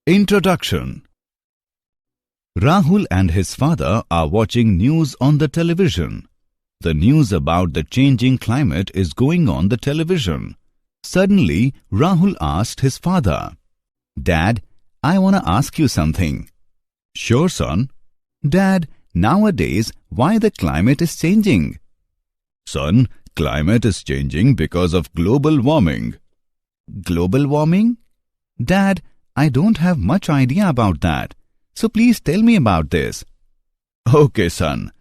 Introduction. Rahul and his father are watching news on the television. The news about the changing climate is going on the television. Suddenly, Rahul asked his father, "Dad, I want to ask you something." "Sure, son." "Dad, nowadays, why the climate is changing?" "Son, climate is changing because of global warming." "Global warming?" "Dad, I don't have much idea about that. So please tell me about this." "Okay, son.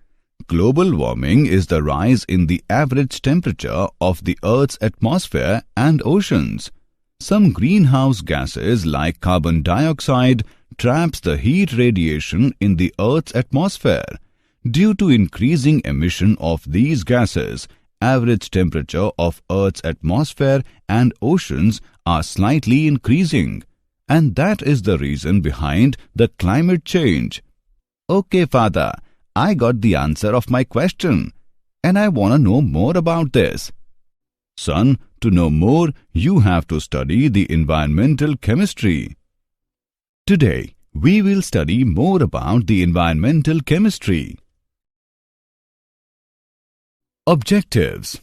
Global warming is the rise in the average temperature of the Earth's atmosphere and oceans. Some greenhouse gases like carbon dioxide traps the heat radiation in the Earth's atmosphere. Due to increasing emission of these gases, average temperature of Earth's atmosphere and oceans are slightly increasing. And that is the reason behind the climate change." "Okay, father, I got the answer of my question, and I want to know more about this." "Son, to know more, you have to study the environmental chemistry." Today, we will study more about the environmental chemistry. Objectives.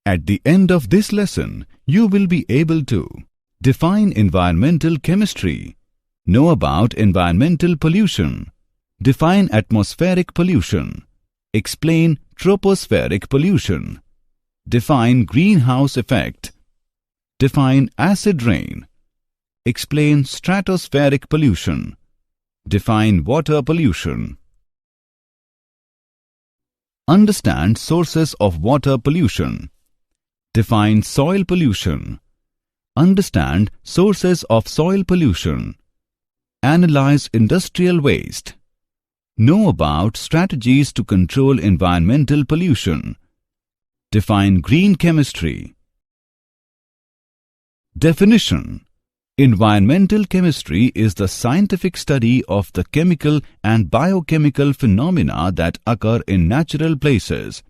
At the end of this lesson, you will be able to define environmental chemistry, know about environmental pollution, define atmospheric pollution, explain tropospheric pollution, define greenhouse effect, define acid rain, explain stratospheric pollution, define water pollution. Understand sources of water pollution, define soil pollution, understand sources of soil pollution, analyze industrial waste, know about strategies to control environmental pollution, define green chemistry. Definition. Environmental chemistry is the scientific study of the chemical and biochemical phenomena that occur in natural places.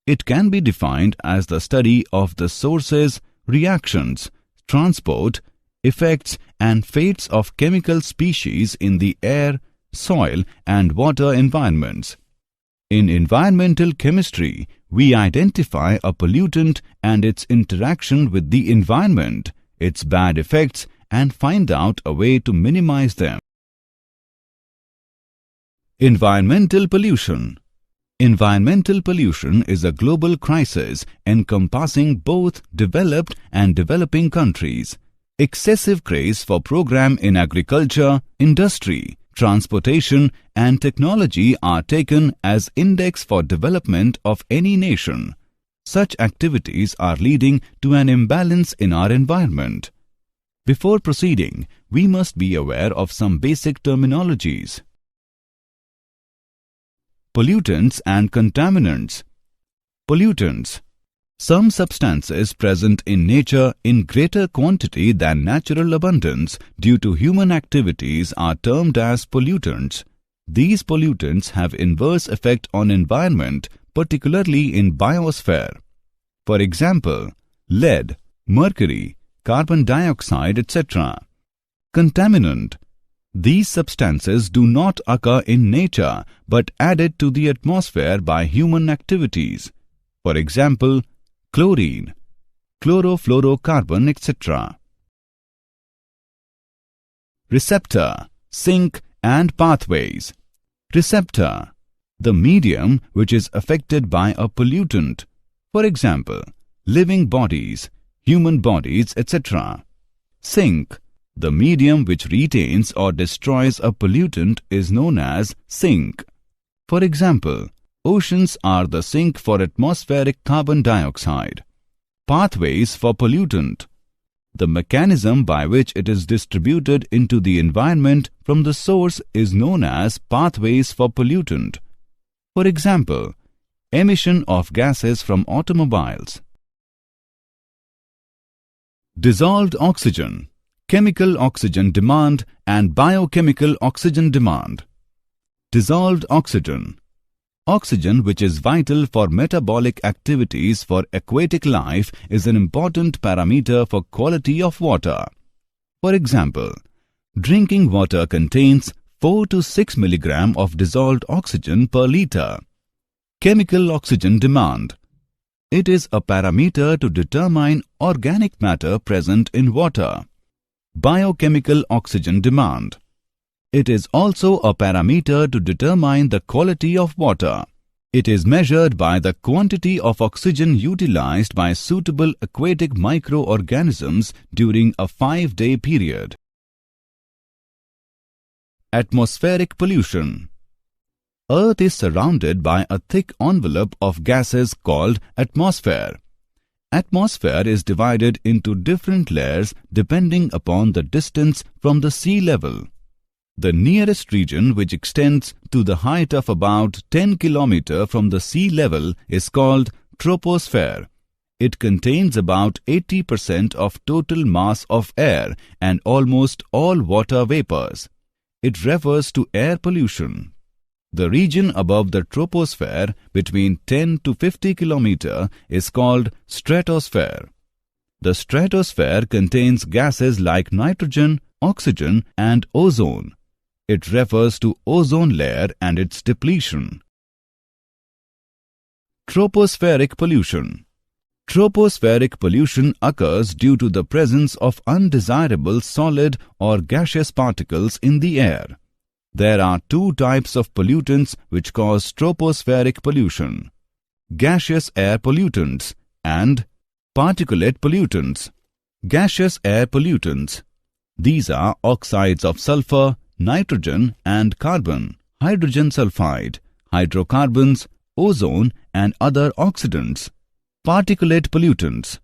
It can be defined as the study of the sources, reactions, transport, effects and fates of chemical species in the air, soil and water environments. In environmental chemistry, we identify a pollutant and its interaction with the environment, its bad effects, and find out a way to minimize them. Environmental pollution. Environmental pollution is a global crisis encompassing both developed and developing countries. Excessive craze for program in agriculture, industry, transportation and technology are taken as index for development of any nation. Such activities are leading to an imbalance in our environment. Before proceeding, we must be aware of some basic terminologies. Pollutants and contaminants. Pollutants. Some substances present in nature in greater quantity than natural abundance due to human activities are termed as pollutants. These pollutants have inverse effect on environment, particularly in biosphere. For example, lead, mercury, carbon dioxide, etc. Contaminant. These substances do not occur in nature but added to the atmosphere by human activities. For example, chlorine, chlorofluorocarbon, etc. Receptor, sink and pathways. Receptor. The medium which is affected by a pollutant. For example, living bodies, human bodies, etc. Sink. The medium which retains or destroys a pollutant is known as sink. For example, oceans are the sink for atmospheric carbon dioxide. Pathways for pollutant. The mechanism by which it is distributed into the environment from the source is known as pathways for pollutant. For example, emission of gases from automobiles. Dissolved oxygen, chemical oxygen demand and biochemical oxygen demand. Dissolved oxygen. Oxygen, which is vital for metabolic activities for aquatic life, is an important parameter for quality of water. For example, drinking water contains 4 to 6 mg of dissolved oxygen per liter. Chemical oxygen demand. It is a parameter to determine organic matter present in water. Biochemical oxygen demand. It is also a parameter to determine the quality of water. It is measured by the quantity of oxygen utilized by suitable aquatic microorganisms during a 5-day period. Atmospheric pollution. Earth is surrounded by a thick envelope of gases called atmosphere. Atmosphere is divided into different layers depending upon the distance from the sea level. The nearest region, which extends to the height of about 10 km from the sea level, is called troposphere. It contains about 80% of total mass of air and almost all water vapors. It refers to air pollution. The region above the troposphere between 10 to 50 km is called stratosphere. The stratosphere contains gases like nitrogen, oxygen and ozone. It refers to ozone layer and its depletion. Tropospheric pollution. Tropospheric pollution occurs due to the presence of undesirable solid or gaseous particles in the air. There are two types of pollutants which cause tropospheric pollution: gaseous air pollutants and particulate pollutants. Gaseous air pollutants. These are oxides of sulfur, nitrogen and carbon, hydrogen sulfide, hydrocarbons, ozone and other oxidants. Particulate pollutants.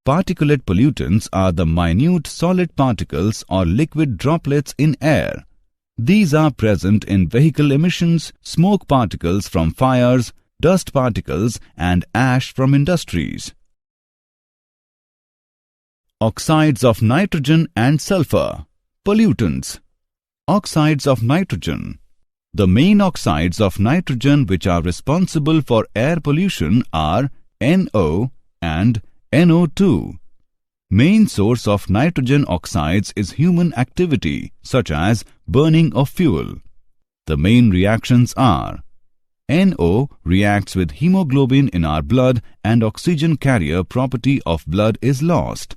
Particulate pollutants are the minute solid particles or liquid droplets in air. These are present in vehicle emissions, smoke particles from fires, dust particles and ash from industries. Oxides of nitrogen and sulfur. Pollutants. Oxides of nitrogen. The main oxides of nitrogen which are responsible for air pollution are NO and NO2. Main source of nitrogen oxides is human activity such as burning of fuel. The main reactions are: NO reacts with hemoglobin in our blood and oxygen carrier property of blood is lost.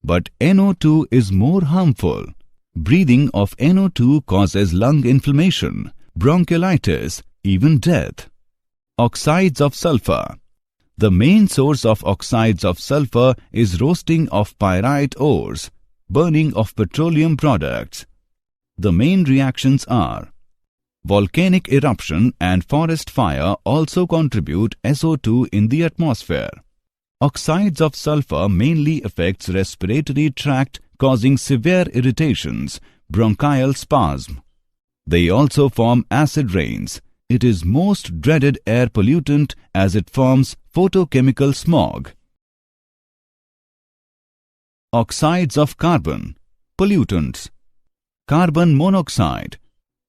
But NO2 is more harmful. Breathing of NO2 causes lung inflammation, bronchiolitis, even death. Oxides of sulfur. The main source of oxides of sulfur is roasting of pyrite ores, burning of petroleum products. The main reactions are: volcanic eruption and forest fire also contribute SO2 in the atmosphere. Oxides of sulfur mainly affects respiratory tract, causing severe irritations, bronchial spasm. They also form acid rains. It is most dreaded air pollutant as it forms photochemical smog. Oxides of carbon. Pollutants. Carbon monoxide.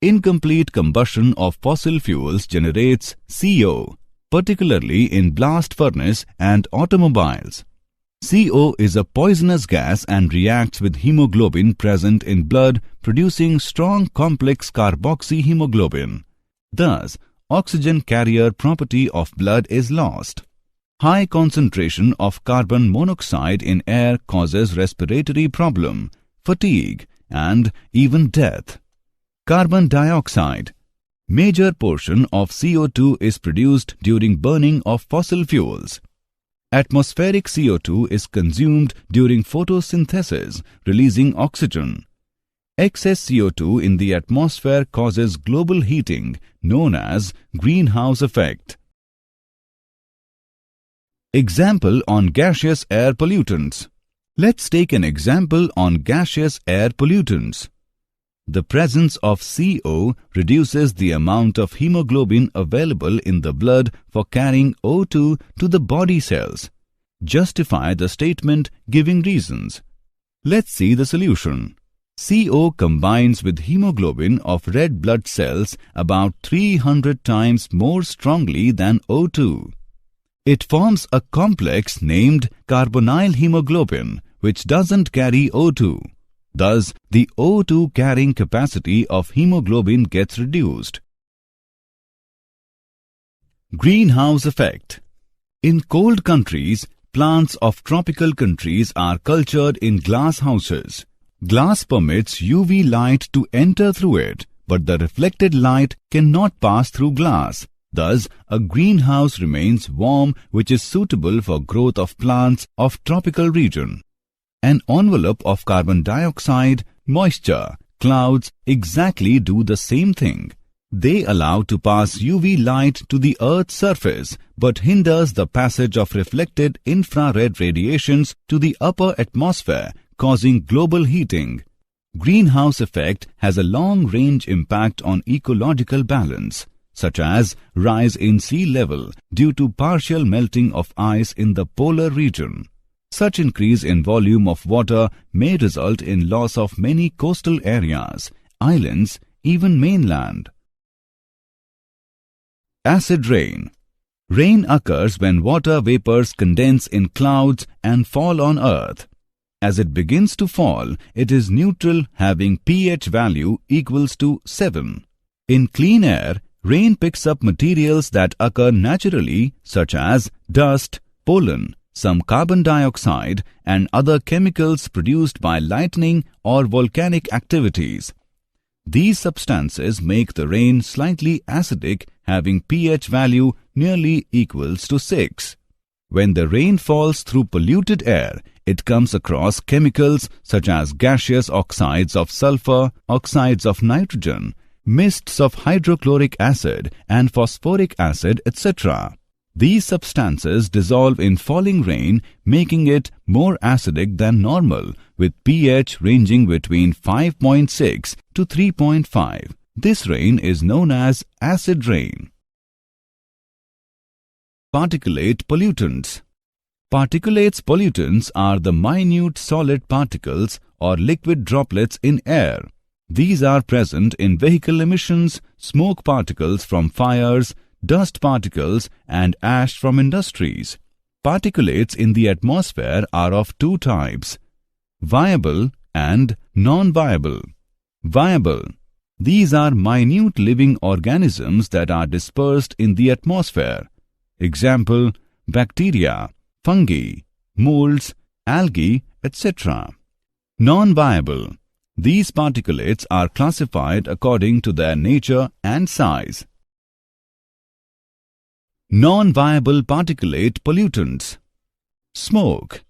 Incomplete combustion of fossil fuels generates CO, particularly in blast furnace and automobiles. CO is a poisonous gas and reacts with hemoglobin present in blood, producing strong complex carboxyhemoglobin. Thus, oxygen carrier property of blood is lost. High concentration of carbon monoxide in air causes respiratory problem, fatigue, and even death. Carbon dioxide. Major portion of CO2 is produced during burning of fossil fuels. Atmospheric CO2 is consumed during photosynthesis, releasing oxygen. Excess CO2 in the atmosphere causes global heating, known as greenhouse effect. Example on gaseous air pollutants. Let's take an example on gaseous air pollutants. The presence of CO reduces the amount of hemoglobin available in the blood for carrying O2 to the body cells. Justify the statement giving reasons. Let's see the solution. CO combines with hemoglobin of red blood cells about 300 times more strongly than O2. It forms a complex named carbonyl hemoglobin which doesn't carry O2. Thus, the O2 carrying capacity of hemoglobin gets reduced. Greenhouse effect. In cold countries, plants of tropical countries are cultured in glass houses. Glass permits UV light to enter through it, but the reflected light cannot pass through glass. Thus, a greenhouse remains warm, which is suitable for growth of plants of tropical region. An envelope of carbon dioxide, moisture, clouds exactly do the same thing. They allow to pass UV light to the Earth's surface, but hinders the passage of reflected infrared radiations to the upper atmosphere, causing global heating. Greenhouse effect has a long-range impact on ecological balance, such as rise in sea level due to partial melting of ice in the polar region. Such increase in volume of water may result in loss of many coastal areas, islands, even mainland. Acid rain. Rain occurs when water vapors condense in clouds and fall on earth. As it begins to fall, it is neutral, having pH value equals to 7. In clean air, rain picks up materials that occur naturally, such as dust, pollen, some carbon dioxide, and other chemicals produced by lightning or volcanic activities. These substances make the rain slightly acidic, having pH value nearly equals to 6. When the rain falls through polluted air, it comes across chemicals such as gaseous oxides of sulfur, oxides of nitrogen, mists of hydrochloric acid and phosphoric acid, etc. These substances dissolve in falling rain, making it more acidic than normal, with pH ranging between 5.6 to 3.5. This rain is known as acid rain. Particulate pollutants. Particulates pollutants are the minute solid particles or liquid droplets in air. These are present in vehicle emissions, smoke particles from fires, dust particles and ash from industries. Particulates in the atmosphere are of two types: viable and non-viable. Viable. These are minute living organisms that are dispersed in the atmosphere. Example: bacteria, fungi, molds, algae, etc. Non-viable. These particulates are classified according to their nature and size. Non-viable particulate pollutants. Smoke.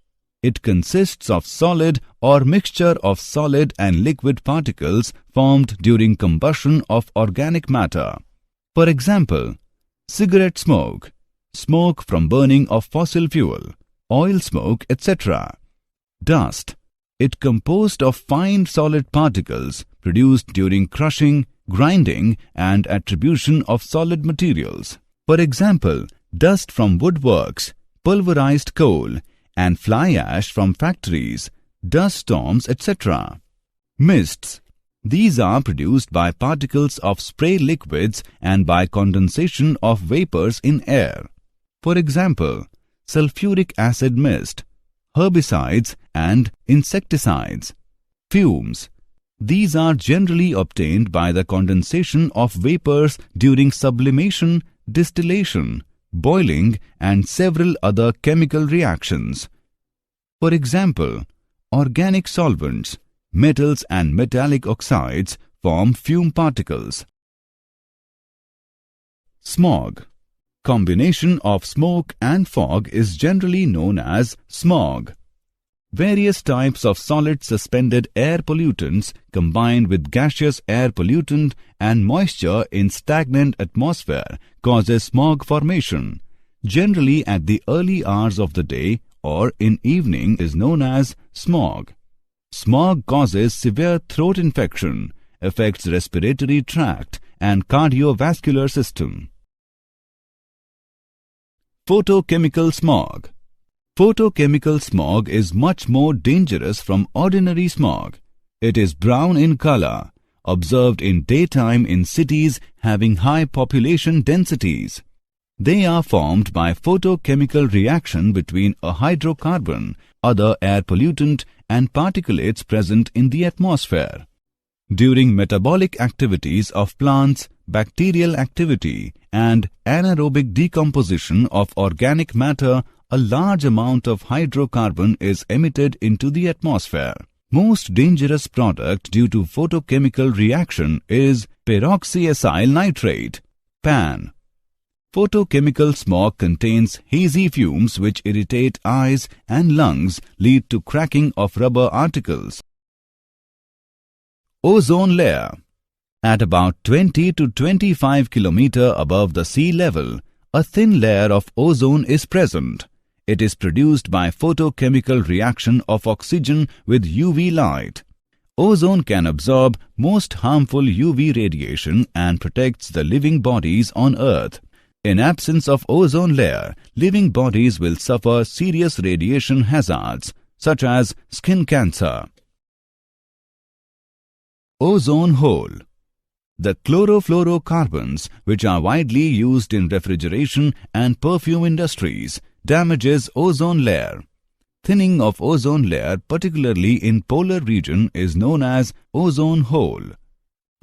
It consists of solid or mixture of solid and liquid particles formed during combustion of organic matter. For example, cigarette smoke, smoke from burning of fossil fuel, oil smoke, etc. Dust. It composed of fine solid particles produced during crushing, grinding and attribution of solid materials. For example, dust from woodworks, pulverized coal, and fly ash from factories, dust storms, etc. Mists. These are produced by particles of spray liquids and by condensation of vapors in air. For example, sulfuric acid mist, herbicides and insecticides. Fumes. These are generally obtained by the condensation of vapors during sublimation, distillation, boiling and several other chemical reactions. For example, organic solvents, metals and metallic oxides form fume particles. Smog. Combination of smoke and fog is generally known as smog. Various types of solid suspended air pollutants combined with gaseous air pollutant and moisture in stagnant atmosphere causes smog formation. Generally at the early hours of the day or in evening is known as smog. Smog causes severe throat infection, affects respiratory tract and cardiovascular system. Photochemical smog. Photochemical smog is much more dangerous from ordinary smog. It is brown in color, observed in daytime in cities having high population densities. They are formed by photochemical reaction between a hydrocarbon, other air pollutant and particulates present in the atmosphere. During metabolic activities of plants, bacterial activity, and anaerobic decomposition of organic matter, a large amount of hydrocarbon is emitted into the atmosphere. Most dangerous product due to photochemical reaction is peroxyacyl nitrate, PAN. Photochemical smog contains hazy fumes which irritate eyes and lungs, lead to cracking of rubber articles. Ozone layer. At about 20 to 25 km above the sea level, a thin layer of ozone is present. It is produced by photochemical reaction of oxygen with UV light. Ozone can absorb most harmful UV radiation and protects the living bodies on Earth. In absence of ozone layer, living bodies will suffer serious radiation hazards such as skin cancer. Ozone hole. The chlorofluorocarbons, which are widely used in refrigeration and perfume industries, damages ozone layer. Thinning of ozone layer, particularly in polar region, is known as ozone hole.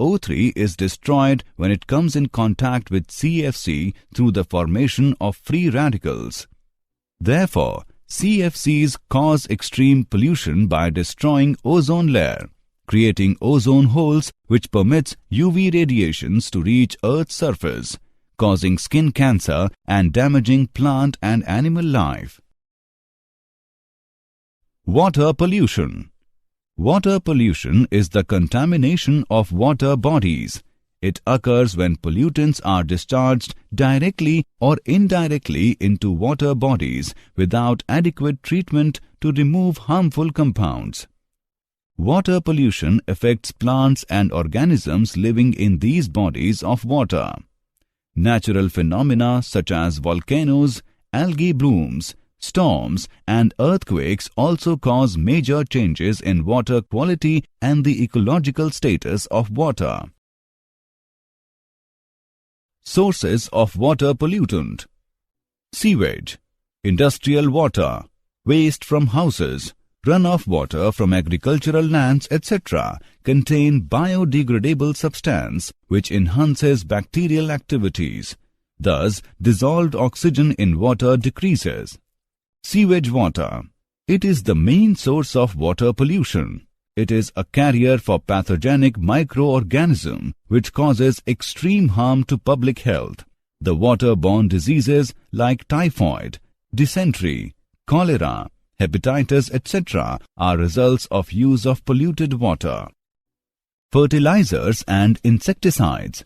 O3 is destroyed when it comes in contact with CFC through the formation of free radicals. Therefore, CFCs cause extreme pollution by destroying ozone layer, creating ozone holes which permits UV radiations to reach Earth's surface, causing skin cancer and damaging plant and animal life. Water pollution. Water pollution is the contamination of water bodies. It occurs when pollutants are discharged directly or indirectly into water bodies without adequate treatment to remove harmful compounds. Water pollution affects plants and organisms living in these bodies of water. Natural phenomena such as volcanoes, algae blooms, storms and earthquakes also cause major changes in water quality and the ecological status of water. Sources of water pollutant. Sewage, industrial water, waste from houses, runoff water from agricultural lands, etc. contain biodegradable substance which enhances bacterial activities. Thus, dissolved oxygen in water decreases. Sewage water. It is the main source of water pollution. It is a carrier for pathogenic microorganism which causes extreme harm to public health. The water-borne diseases like typhoid, dysentery, cholera, hepatitis, etc. are results of use of polluted water. Fertilizers and insecticides.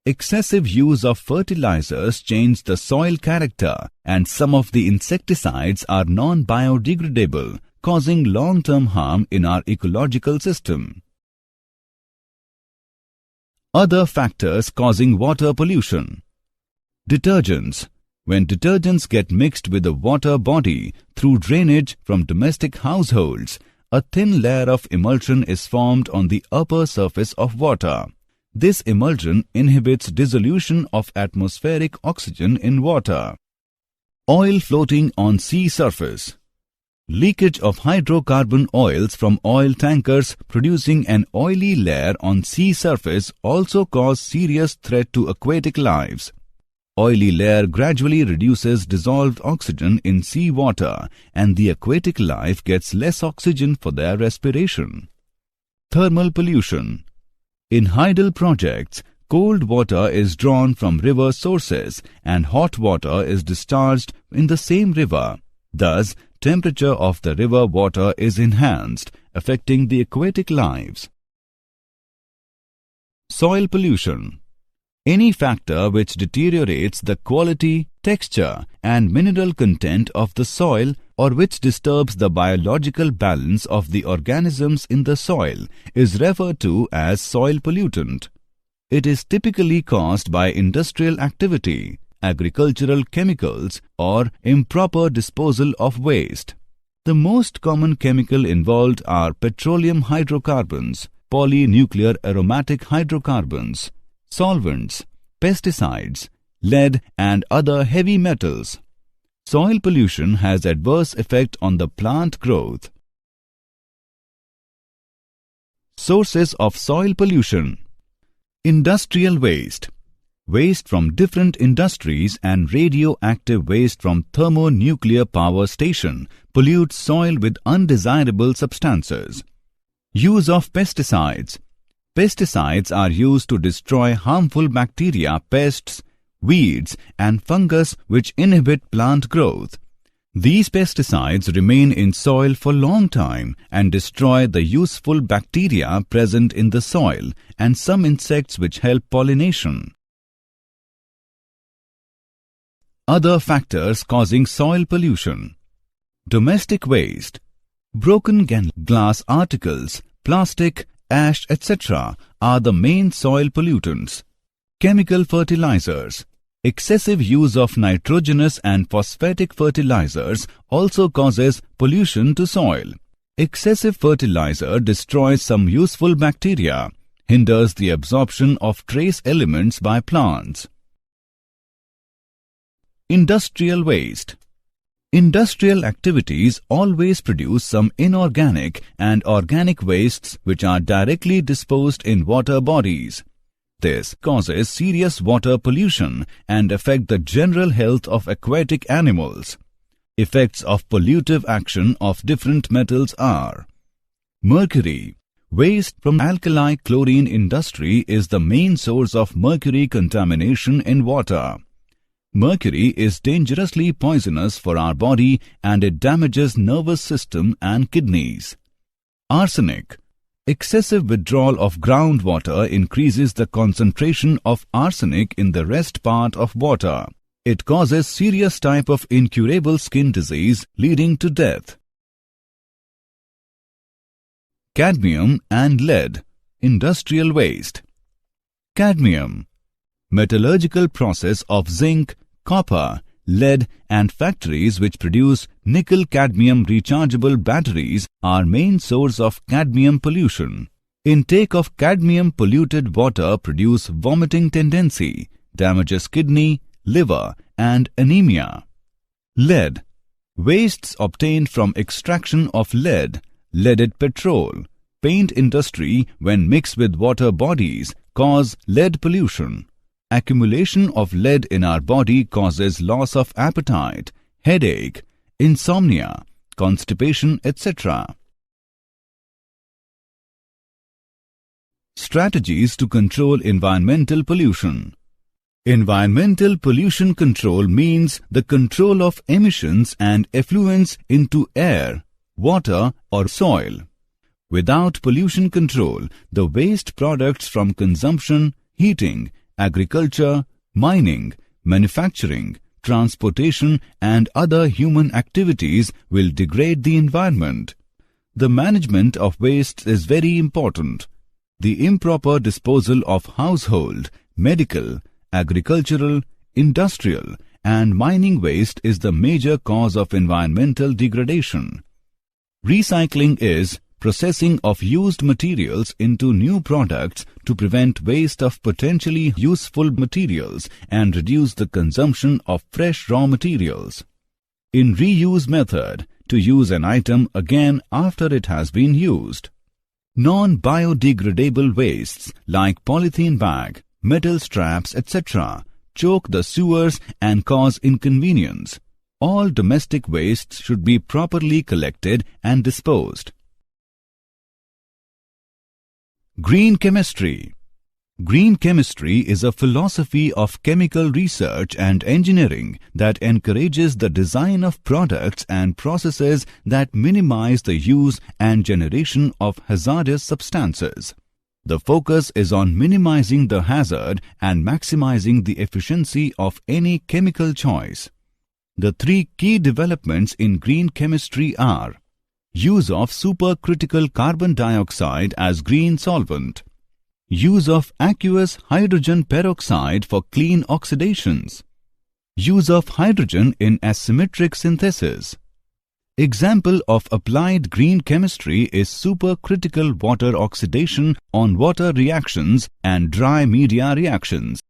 Excessive use of fertilizers change the soil character, and some of the insecticides are non-biodegradable, causing long-term harm in our ecological system. Other factors causing water pollution. Detergents. When detergents get mixed with the water body through drainage from domestic households, a thin layer of emulsion is formed on the upper surface of water. This emulsion inhibits dissolution of atmospheric oxygen in water. Oil floating on sea surface. Leakage of hydrocarbon oils from oil tankers producing an oily layer on sea surface also cause serious threat to aquatic lives. Oily layer gradually reduces dissolved oxygen in sea water and the aquatic life gets less oxygen for their respiration. Thermal pollution. In hydel projects, cold water is drawn from river sources and hot water is discharged in the same river. Thus, temperature of the river water is enhanced, affecting the aquatic lives. Soil pollution. Any factor which deteriorates the quality, texture and mineral content of the soil or which disturbs the biological balance of the organisms in the soil is referred to as soil pollutant. It is typically caused by industrial activity, agricultural chemicals or improper disposal of waste. The most common chemical involved are petroleum hydrocarbons, polynuclear aromatic hydrocarbons, solvents, pesticides, lead and other heavy metals. Soil pollution has adverse effect on the plant growth. Sources of soil pollution. Industrial waste. Waste from different industries and radioactive waste from thermonuclear power station pollutes soil with undesirable substances. Use of pesticides. Pesticides are used to destroy harmful bacteria, pests, weeds and fungus which inhibit plant growth. These pesticides remain in soil for a long time and destroy the useful bacteria present in the soil and some insects which help pollination. Other factors causing soil pollution. Domestic waste. Broken glass articles, plastic, ash, etc. are the main soil pollutants. Chemical fertilizers. Excessive use of nitrogenous and phosphatic fertilizers also causes pollution to soil. Excessive fertilizer destroys some useful bacteria, hinders the absorption of trace elements by plants. Industrial waste. Industrial activities always produce some inorganic and organic wastes which are directly disposed in water bodies. This causes serious water pollution and affect the general health of aquatic animals. Effects of pollutive action of different metals are: mercury. Waste from alkali chlorine industry is the main source of mercury contamination in water. Mercury is dangerously poisonous for our body and it damages nervous system and kidneys. Arsenic. Excessive withdrawal of groundwater increases the concentration of arsenic in the rest part of water. It causes serious type of incurable skin disease leading to death. Cadmium and lead. Industrial waste. Cadmium. Metallurgical process of zinc, copper, lead and factories which produce nickel-cadmium rechargeable batteries are main source of cadmium pollution. Intake of cadmium polluted water produce vomiting tendency, damages kidney, liver and anemia. Lead. Wastes obtained from extraction of lead, leaded petrol, paint industry when mixed with water bodies cause lead pollution. Accumulation of lead in our body causes loss of appetite, headache, insomnia, constipation, etc. Strategies to control environmental pollution. Environmental pollution control means the control of emissions and effluents into air, water or soil. Without pollution control, the waste products from consumption, heating, agriculture, mining, manufacturing, transportation and other human activities will degrade the environment. The management of wastes is very important. The improper disposal of household, medical, agricultural, industrial and mining waste is the major cause of environmental degradation. Recycling is processing of used materials into new products to prevent waste of potentially useful materials and reduce the consumption of fresh raw materials. In reuse method, to use an item again after it has been used. Non-biodegradable wastes like polythene bag, metal straps, etc. choke the sewers and cause inconvenience. All domestic wastes should be properly collected and disposed. Green chemistry. Green chemistry is a philosophy of chemical research and engineering that encourages the design of products and processes that minimize the use and generation of hazardous substances. The focus is on minimizing the hazard and maximizing the efficiency of any chemical choice. The three key developments in green chemistry are: use of supercritical carbon dioxide as green solvent, use of aqueous hydrogen peroxide for clean oxidations, use of hydrogen in asymmetric synthesis. Example of applied green chemistry is supercritical water oxidation on water reactions and dry media reactions.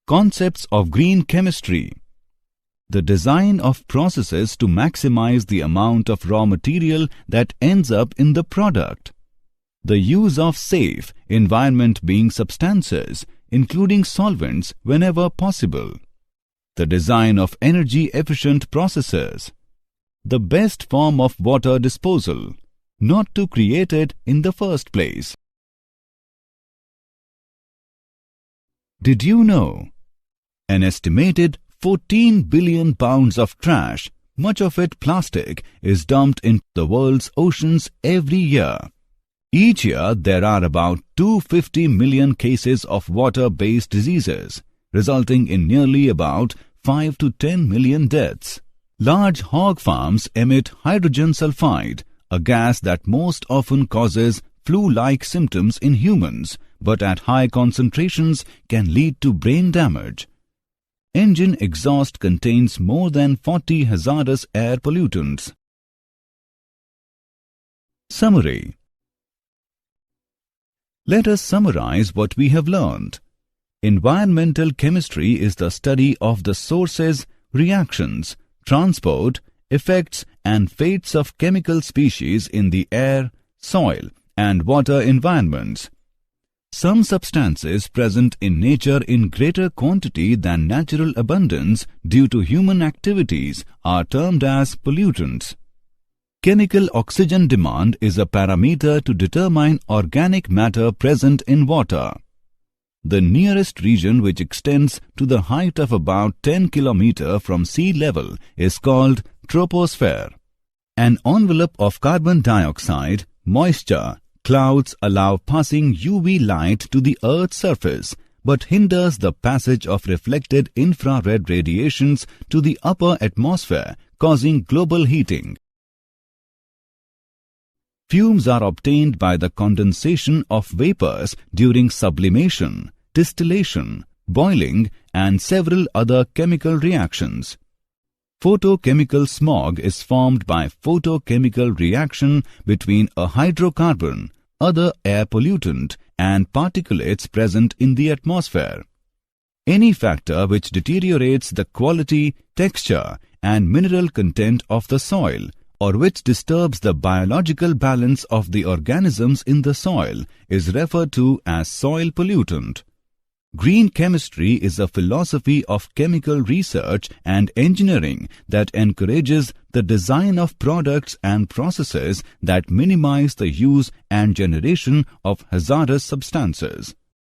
Concepts of green chemistry. The design of processes to maximize the amount of raw material that ends up in the product. The use of safe, environment being substances, including solvents whenever possible. The design of energy-efficient processes. The best form of water disposal, not to create it in the first place. Did you know? An estimated 14 billion pounds of trash, much of it plastic, is dumped into the world's oceans every year. Each year, there are about 250 million cases of water-based diseases, resulting in nearly about 5 to 10 million deaths. Large hog farms emit hydrogen sulfide, a gas that most often causes flu-like symptoms in humans, but at high concentrations can lead to brain damage. Engine exhaust contains more than 40 hazardous air pollutants. Summary. Let us summarize what we have learned. Environmental chemistry is the study of the sources, reactions, transport, effects and fates of chemical species in the air, soil and water environments. Some substances present in nature in greater quantity than natural abundance due to human activities are termed as pollutants. Chemical oxygen demand is a parameter to determine organic matter present in water. The nearest region, which extends to the height of about 10 km from sea level, is called troposphere. An envelope of carbon dioxide, moisture, clouds allow passing UV light to the Earth's surface, but hinders the passage of reflected infrared radiations to the upper atmosphere, causing global heating. Fumes are obtained by the condensation of vapors during sublimation, distillation, boiling, and several other chemical reactions. Photochemical smog is formed by photochemical reaction between a hydrocarbon, other air pollutant, and particulates present in the atmosphere. Any factor which deteriorates the quality, texture, and mineral content of the soil, or which disturbs the biological balance of the organisms in the soil, is referred to as soil pollutant. Green chemistry is a philosophy of chemical research and engineering that encourages the design of products and processes that minimize the use and generation of hazardous substances.